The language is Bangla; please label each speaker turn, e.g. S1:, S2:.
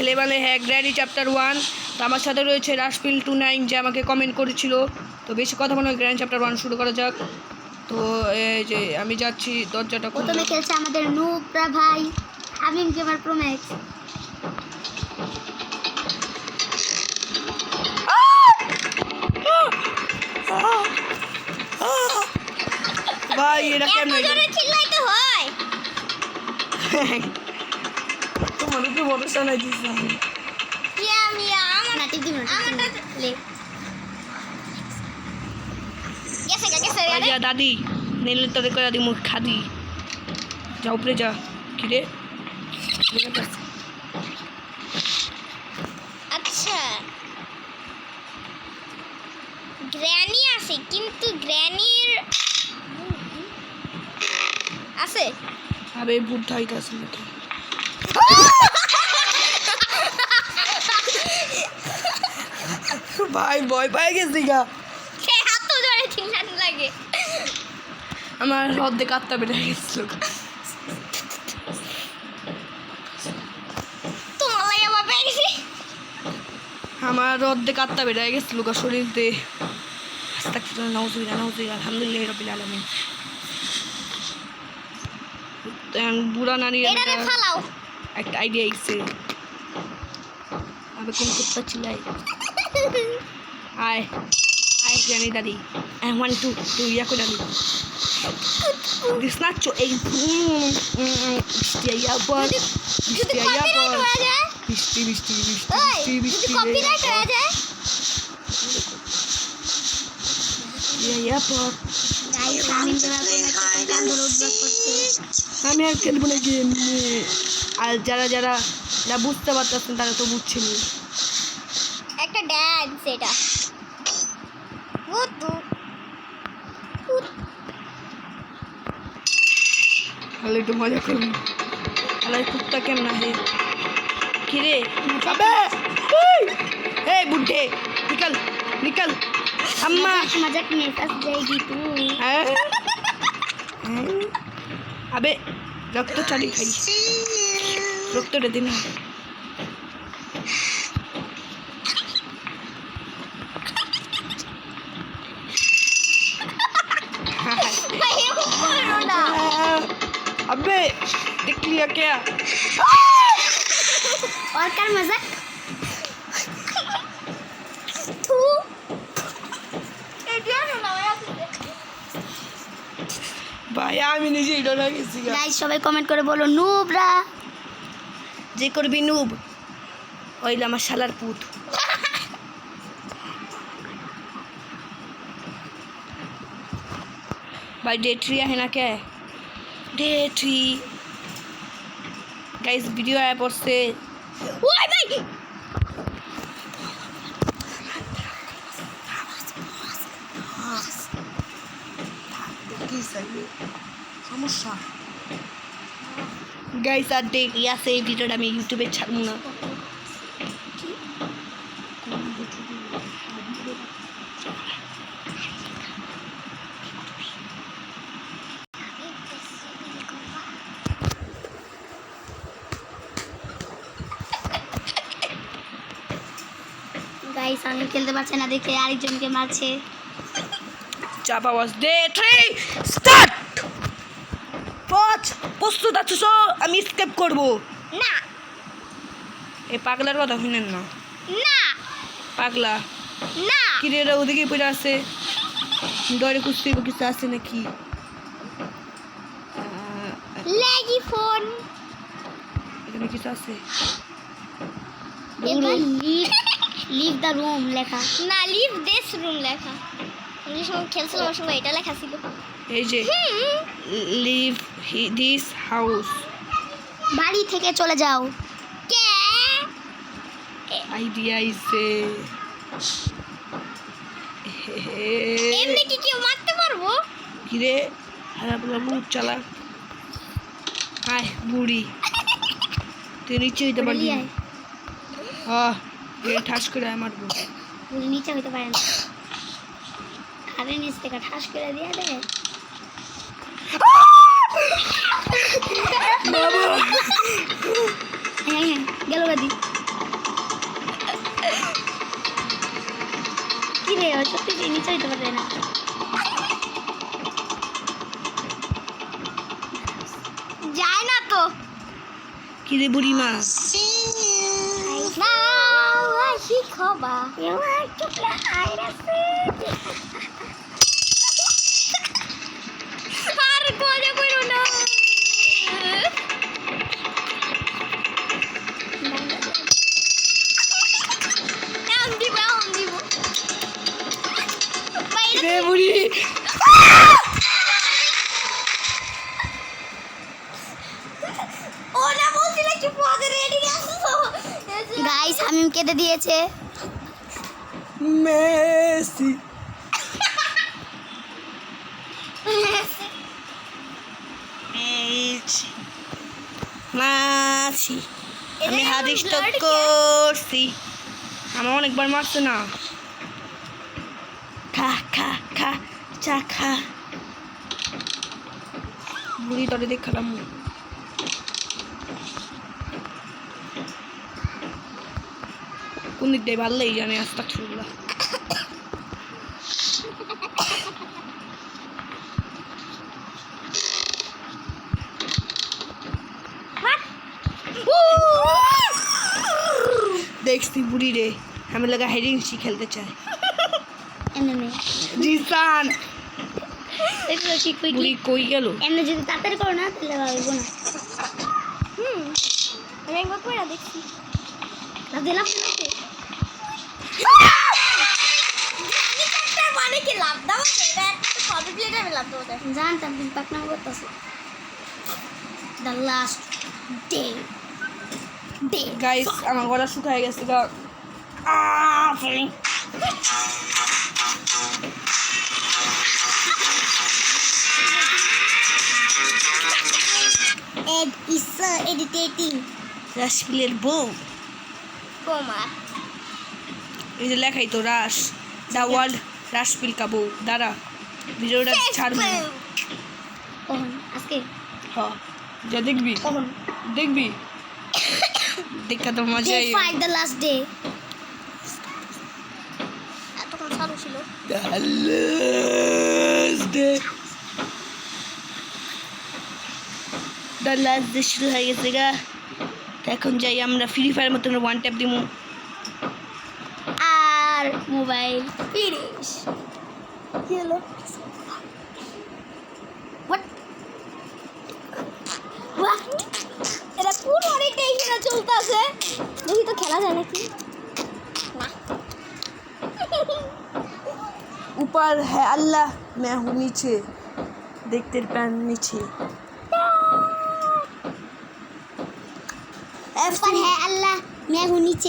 S1: ছেলে বলে হ্যাঁ গ্র্যানি চ্যাপ্টার 1। তো আমার সাথে রয়েছে রাশপিল 29 যে আমাকে কমেন্ট করেছিল। তো বেশি কথা বলে গ্র্যানি চ্যাপ্টার 1 শুরু করা যাক। তো এই যে আমি যাচ্ছি দরজাটা
S2: প্রথমে খেলছে আমাদের নুবরা ভাই হাবিম গেমার প্রো ম্যাক্স।
S1: ভাই এটা কেন
S2: জোরে চিল্লাইতে হয়?
S1: তোমার উপর ভরসা নাই দিস না
S2: কি আমি আমার নাটি দিব আমারটা লে গেছে রে
S1: যা দাদি নীল তোরে করে দি মুখ খাদি যা উপরে যা কি রে
S2: আচ্ছা গ্র্যানি আছে কিন্তু গ্র্যানির আছে
S1: আবে ভূত ধাইতে আছে নাকি ভাই ভয় পাই গেছি গা
S2: হাত তো ধরে চিল্লান লাগে
S1: আমার অর্ধেক আত্মা বেড়ে গেছিল
S2: তোমার লাগে বাবা গেছি
S1: আমার অর্ধেক আত্মা বেড়ে গেছিল গা শরীর দিয়ে নাউজুবিল্লাহ আলহামদুলিল্লাহ রাব্বিল আলামিন। বুড়া নানির
S2: এটারে ফালাও
S1: একটা আইডিয়া আইছে আমি কোন কুত্তা চিল্লাই আয় আয় জানি দাদি আই ওয়ান্ট টু ইয়া করে দাদি দিস না চো এই বৃষ্টি পর
S2: যদি কপিরাইট হয়ে যায়
S1: বৃষ্টি বৃষ্টি
S2: ওই যদি কপিরাইট হয়ে যায়
S1: ইয়া পর
S2: গাইস আমি গান ধরে উদ্বাস করছে
S1: আমি আর খেলবো না গেম আর যারা যারা বুঝতে পারতেছেন তারা তো বুঝছেন
S2: একটা ড্যান্স এটা
S1: তাহলে একটু মজা করুন তাহলে কুত্তা কেমন হে কিরে খাবে এই বুদ্ধে নিকল নিকল আম্মা
S2: मजाक में फंस जाएगी तू
S1: হ্যাঁ আবে রক্ত চালি খাই রক্তটা দিন अबे देख लिया क्या
S2: और कर मजाक तू
S1: भाई আমি নিজে ডরা গেছি
S2: গাইস সবাই কমেন্ট করে বলো নুবরা
S1: যে করবি নুব ওইলা আমার শালার পুত भाई डे 3 है ना क्या है डे 3 गाइस वीडियो आया पर से
S2: ওই ভাই
S1: সমস্যা গাইস আর দেখ ইয়াসে এই ভিডিওটা আমি ইউটিউবে ছাড়বো না
S2: গাইস আমি খেলতে পারছে না দেখে আরেকজনকে মারছে
S1: চাপ আওয়াজ ডে 3 স্টার্ট পাঁচ প্রস্তুত আছো আমি স্কেপ করব
S2: না
S1: এই পাগলার কথা শুনেন না
S2: না
S1: পাগলা
S2: না
S1: কিরে রে ওদিকে পড়ে আছে ডরে কুস্তি কিছু আছে নাকি
S2: ল্যাগি ফোন
S1: এখানে কিছু আছে
S2: এবার লিভ দ্য রুম লেখা না লিভ দিস রুম লেখা আমি যখন খেলছিলাম ওই সময় এটা লেখা ছিল
S1: এই যে লিভ দিস হাউস
S2: বাড়ি থেকে চলে যাও কে
S1: আইডিয়া আইছে
S2: এমনি কি কেউ মারতে পারবো
S1: কিরে খারাপ বুট চালা আয় বুড়ি তুই নিচে হইতে পারবি হ্যাঁ ঠাস করে মারবো
S2: বুড়ি নিচে হইতে পারে না আরে নিচ থেকে ঠাস করে দিয়া দে হ্যাঁ গেল গাদি সত্যি যে নিচে হইতে পারে না যায় না তো
S1: কি রে বুড়ি মা
S2: শিখবা আর মজা করো না
S1: রে বুড়ি
S2: গাইস হামিম কেটে দিয়েছে
S1: মেসি মাছি আমি হাত স্টপ করছি আমার অনেকবার মারছে না খা খা খা চা খা বুড়ি তরে দেখালাম কোন দিক দিয়ে ভালোই জানে আস্তা শুনলা দেখছি বুড়ি রে আমি লাগা হেডিংসি খেলতে চাই
S2: এমএমএ
S1: জিসান
S2: দেখো কি কই
S1: বুড়ি কই গেল
S2: এমনি যদি তাড়াতাড়ি করো না তাহলে ভাববো না আমি একবার করে দেখছি না দিলাম মানে কি লাভ দাও এটা কবে প্লেটে আমি লাভ দাও জানতাম তুমি পাকনা করতেছো দ্য লাস্ট ডে
S1: গাইস আমার গলা শুকায় গেছে গা
S2: Ed is editating
S1: রাসপিলের বউ
S2: Koma
S1: এই যে লেখাই তো রাস দা ওয়ার্ল্ড রাসপিল কা বউ দাঁড়া ভিডিওটা ছাড়বো
S2: কখন আজকে
S1: হ্যাঁ যা দেখবি
S2: কখন
S1: দেখবি দেখা তো মজাই
S2: Day 5 the last day এতক্ষণ চালু ছিল
S1: দ্য লাস্ট ডে শুরু হয়ে গেছে গা এখন যাই আমরা ফ্রি ফায়ার মতন ওয়ান ট্যাপ দিব
S2: আর মোবাইল ফিনিশ কি হলো হোয়াট এটা পুরো অনেকটাই খেলা চলতেছে দেখি তো খেলা যায় নাকি
S1: ऊपर है अल्लाह मैं हूँ नीचे देखते पैन नीचे
S2: ऊपर है अल्लाह मैं हूँ नीचे